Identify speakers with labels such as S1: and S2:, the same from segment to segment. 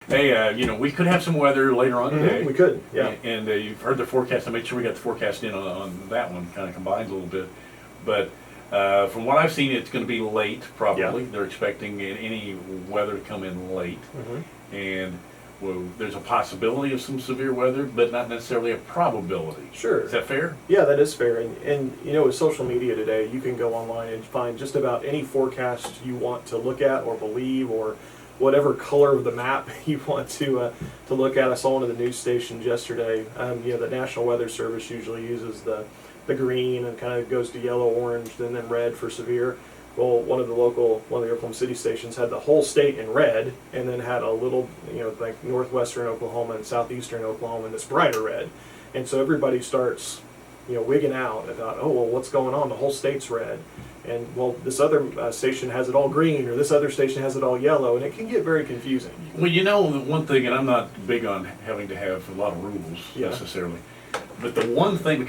S1: Hey, we could have some weather later on today.
S2: We could, yeah.
S1: And you've heard the forecast. I made sure we got the forecast in on that one. Kind of combines a little bit. But from what I've seen, it's going to be late, probably.
S2: Yeah.
S1: They're expecting any weather to come in late. And there's a possibility of some severe weather, but not necessarily a probability.
S2: Sure.
S1: Is that fair?
S2: Yeah, that is fair. And with social media today, you can go online and find just about any forecast you want to look at or believe, or whatever color of the map you want to look at. I saw one of the news stations yesterday. The National Weather Service usually uses the green and kind of goes to yellow, orange, and then red for severe. Well, one of the Oklahoma City stations had the whole state in red, and then had a little, like northwestern Oklahoma and southeastern Oklahoma in this brighter red. And so everybody starts, wigging out about, oh, well, what's going on? The whole state's red. And, well, this other station has it all green, or this other station has it all yellow, and it can get very confusing.
S1: Well, the one thing, and I'm not big on having to have a lot of rules necessarily, but the one thing,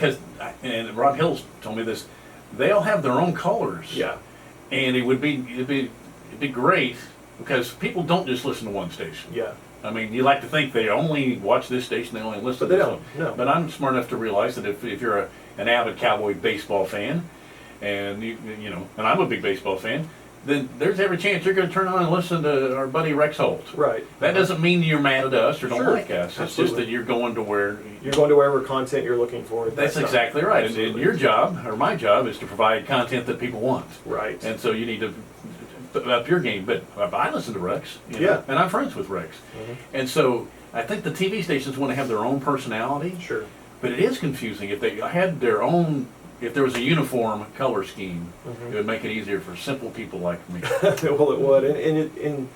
S1: and Rob Hill's told me this, they all have their own colors.
S2: Yeah.
S1: And it'd be great, because people don't just listen to one station.
S2: Yeah.
S1: I mean, you like to think they only watch this station, they only listen
S2: to
S1: this
S2: one.
S1: one.
S2: No.
S1: But I'm smart enough to realize that if you're an avid Cowboy baseball fan, and and I'm a big baseball fan, then there's every chance you're going to turn on and listen to our buddy Rex Holt.
S2: Right.
S1: That doesn't mean you're mad at us or don't
S2: Sure.
S1: like us. It's
S2: Absolutely.
S1: just that you're going to
S2: wherever content you're looking for.
S1: That's exactly right. And your job, or my job, is to provide content that people want.
S2: Right.
S1: And so you need to up your game. But I listen to Rex,
S2: Yeah.
S1: and I'm friends with Rex. And so I think the TV stations want to have their own personality.
S2: Sure.
S1: But it is confusing. If they had their own, if there was a uniform color scheme, it would make it easier for simple people like me.
S2: Well, it would. And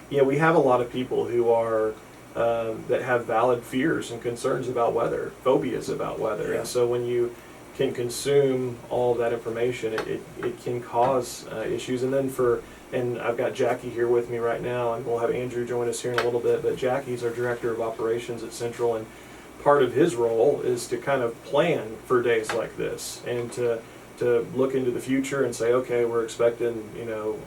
S2: we have a lot of people who are, that have valid fears and concerns about weather, phobias about weather.
S1: Yeah.
S2: And so when you can consume all of that information, it can cause issues. And I've got Jackie here with me right now, and we'll have Andrew join us here in a little bit, but Jackie's our Director of Operations at Central, and part of his role is to kind of plan for days like this, and to look into the future and say, okay, we're expecting,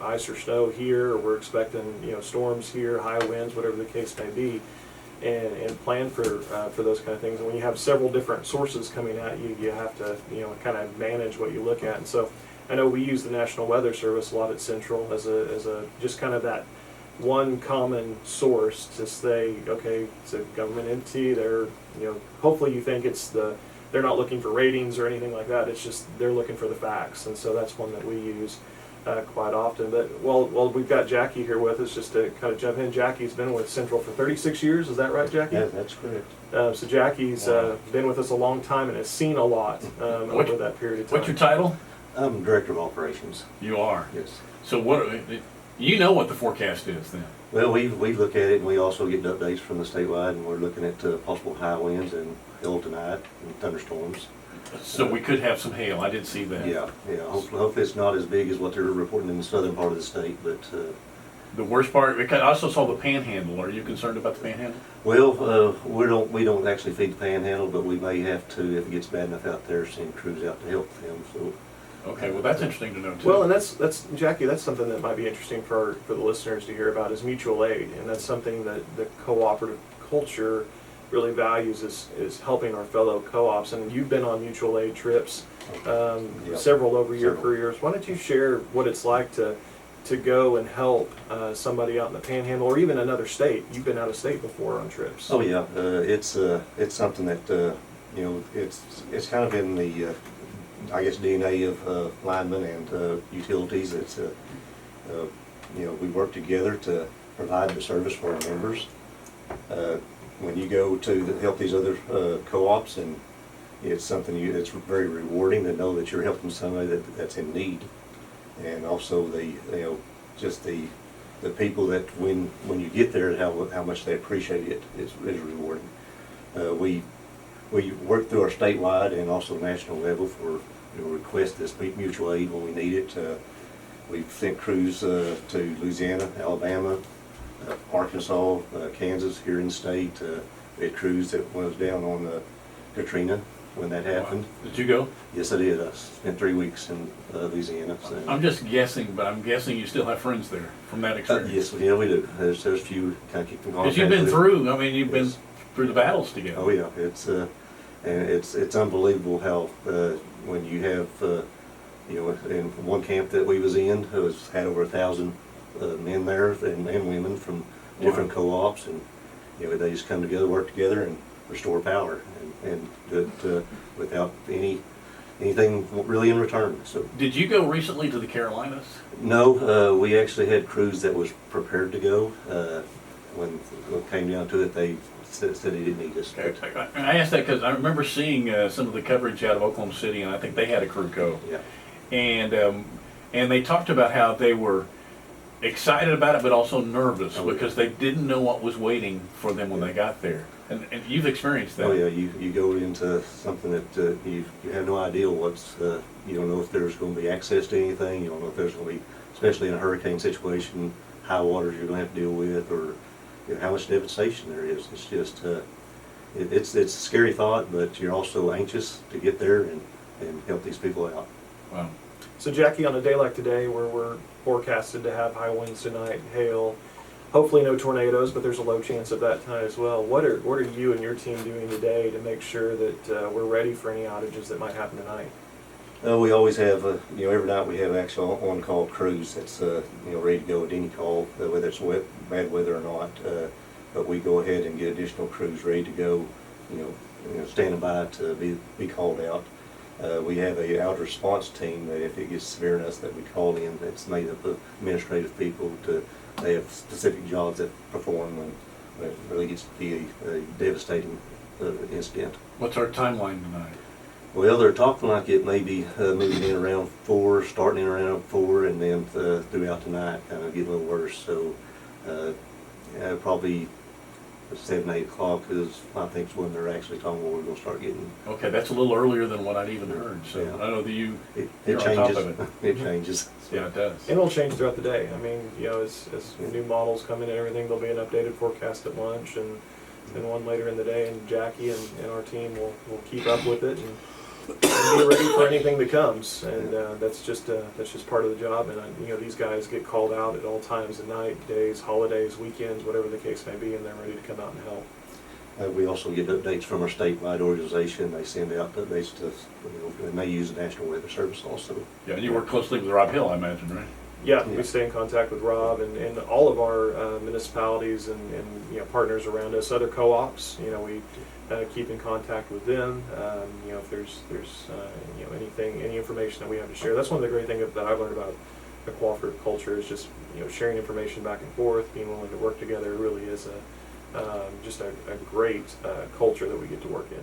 S2: ice or snow here, or we're expecting, storms here, high winds, whatever the case may be, and plan for those kind of things. And when you have several different sources coming at you, you have to, kind of manage what you look at. And so I know we use the National Weather Service a lot at Central as a just kind of that one common source to say, okay, it's a government entity. They're, hopefully you think they're not looking for ratings or anything like that. It's just they're looking for the facts, and so that's one that we use quite often. But well, we've got Jackie here with us, just to kind of jump in. Jackie's been with Central for 36 years. Is that right, Jackie?
S3: Yeah, that's correct.
S2: So Jackie's been with us a long time and has seen a lot over that period of time.
S1: What's your title?
S3: I'm Director of Operations.
S1: You are?
S3: Yes.
S1: So what the forecast is then?
S3: Well, we look at it, and we also get updates from the statewide, and we're looking at possible high winds and hail tonight and thunderstorms.
S1: So we could have some hail. I did see that.
S3: Yeah. Hopefully it's not as big as what they're reporting in the southern part of the state, but
S1: the worst part, because I also saw the Panhandle. Are you concerned about the Panhandle?
S3: well, we don't actually feed the Panhandle, but we may have to, if it gets bad enough out there, send crews out to help them. So.
S1: Okay, well that's interesting to know too.
S2: Well, and that's Jackie. That's something that might be interesting for the listeners to hear about is mutual aid, and that's something that the cooperative culture really values is helping our fellow co-ops. And you've been on mutual aid trips, several over your careers. Why don't you share what it's like to go and help somebody out in the Panhandle or even another state? You've been out of state before on trips.
S3: Oh yeah, it's something that it's kind of in the I guess DNA of linemen and utilities. It's we work together to provide the service for our members. When you go to help these other co-ops, and it's something it's very rewarding to know that you're helping somebody that's in need, and also just the people that when you get there, how much they appreciate it is rewarding. We work through our statewide and also national level for request this mutual aid when we need it. We've sent crews to Louisiana, Alabama, Arkansas, Kansas here in the state. We had crews that was down on Katrina, when that happened.
S1: Did you go?
S3: Yes, I did. I spent 3 weeks in Louisiana. So.
S1: I'm just guessing, but I'm guessing you still have friends there from that experience.
S3: Yes, yeah, we do. There's a few kind of keeping contact.
S1: Because you've been
S3: with.
S1: through, I mean, you've been
S3: Yes.
S1: through the battles together.
S3: Oh yeah, and it's unbelievable how when you have in one camp that we was in, had over 1,000 men there and women from different co-ops, and they just come together, work together, and restore power, and do it without anything really in return. So
S1: Did you go recently to the Carolinas?
S3: no, we actually had crews that was prepared to go. When it came down to it, they said they didn't need us.
S1: Okay. I asked that because I remember seeing some of the coverage out of Oklahoma City, and I think they had a crew go.
S3: Yeah.
S1: And they talked about how they were excited about it, but also nervous because they didn't know what was waiting for them when they got there. And you've experienced that.
S3: Oh yeah, you go into something that you have no idea what's. You don't know if there's going to be access to anything. You don't know if there's going to be, especially in a hurricane situation, high waters you're going to have to deal with, or how much devastation there is. It's just it's a scary thought, but you're also anxious to get there and help these people out.
S1: Wow.
S2: So Jackie, on a day like today where we're forecasted to have high winds tonight, hail, hopefully no tornadoes, but there's a low chance of that tonight as well. What are you and your team doing today to make sure that we're ready for any outages that might happen tonight?
S3: We always have, every night we have actual on-call crews that's, ready to go at any call, whether it's wet, bad weather or not. But we go ahead and get additional crews ready to go, standing by to be called out. We have a outage response team that if it gets severe enough that we call in, that's made up of administrative people. They have specific jobs that perform when it really gets to be a devastating incident.
S1: What's our timeline tonight?
S3: Well, they're talking like it may be moving in around 4, starting in around 4, and then throughout the night kind of getting a little worse. So probably 7, 8 o'clock is I think is when they're actually talking about we're going to start getting.
S1: Okay, that's a little earlier than what I'd even heard. So
S3: Yeah.
S1: I know that
S3: It
S1: you're on
S3: changes.
S1: top of it.
S3: It changes.
S1: Yeah, it does.
S2: And it'll change throughout the day. I mean, as new models come in and everything, there'll be an updated forecast at lunch and one later in the day, and Jackie and our team will keep up with it and be ready for anything that comes. And that's just part of the job. And these guys get called out at all times of night, days, holidays, weekends, whatever the case may be, and they're ready to come out and help.
S3: We also get updates from our statewide organization. They send out updates to, and they use the National Weather Service also.
S1: Yeah, and you work closely with Rob Hill, I imagine, right?
S2: Yeah, we stay in contact with Rob and all of our municipalities and partners around us, other co-ops. We keep in contact with them. If there's any information that we have to share. That's one of the great things that I've learned about the cooperative culture is just sharing information back and forth, being willing to work together. It really is just a great culture that we get to work in.